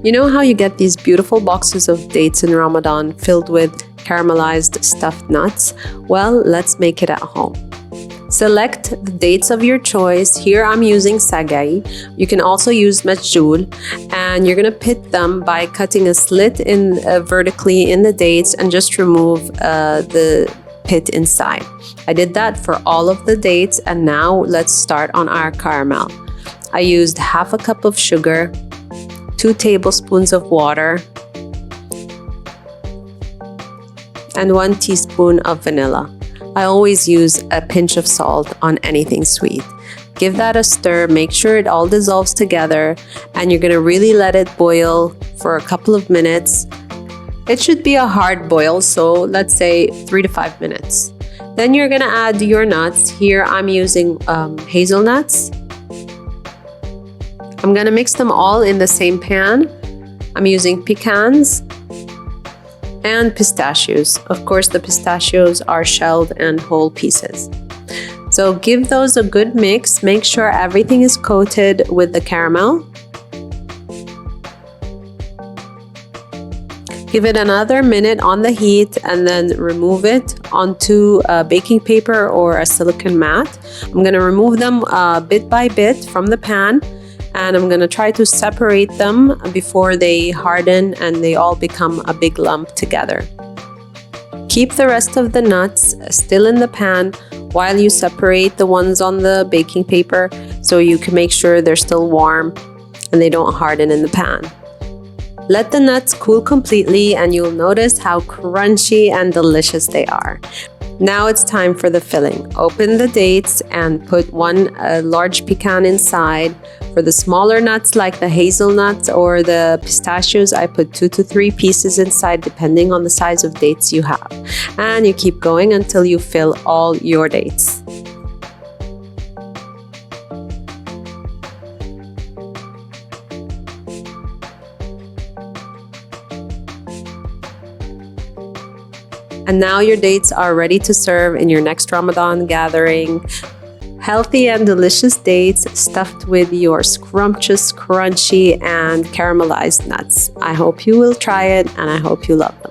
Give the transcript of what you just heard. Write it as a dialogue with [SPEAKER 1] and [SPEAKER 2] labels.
[SPEAKER 1] You know how you get these beautiful boxes of dates in Ramadan filled with caramelized stuffed nuts? Well, let's make it at home. Select the dates of your choice. Here I'm using sagay. You can also use majjool, and you're gonna pit them by cutting a slit in vertically in the dates and just remove the pit inside. I did that for all of the dates, and now let's start on our caramel. I used half a cup of sugar, 2 tablespoons of water, and 1 teaspoon of vanilla. I always use a pinch of salt on anything sweet. Give that a stir, make sure it all dissolves together, and you're gonna really let it boil for a couple of minutes. It should be a hard boil, so let's say 3 to 5 minutes. Then you're gonna add your nuts. Here I'm using hazelnuts. I'm gonna mix them all in the same pan. I'm using pecans and pistachios. Of course, the pistachios are shelled and whole pieces. So give those a good mix. Make sure everything is coated with the caramel. Give it another minute on the heat and then remove it onto a baking paper or a silicone mat. I'm gonna remove them bit by bit from the pan, and I'm gonna try to separate them before they harden and they all become a big lump together. Keep the rest of the nuts still in the pan while you separate the ones on the baking paper, so you can make sure they're still warm and they don't harden in the pan. Let the nuts cool completely and you'll notice how crunchy and delicious they are. Now it's time for the filling. Open the dates and put one large pecan inside. For the smaller nuts like the hazelnuts or the pistachios, I put 2 to 3 pieces inside depending on the size of dates you have. And you keep going until you fill all your dates. And now your dates are ready to serve in your next Ramadan gathering. Healthy and delicious dates stuffed with your scrumptious, crunchy, and caramelized nuts. I hope you will try it and I hope you love them.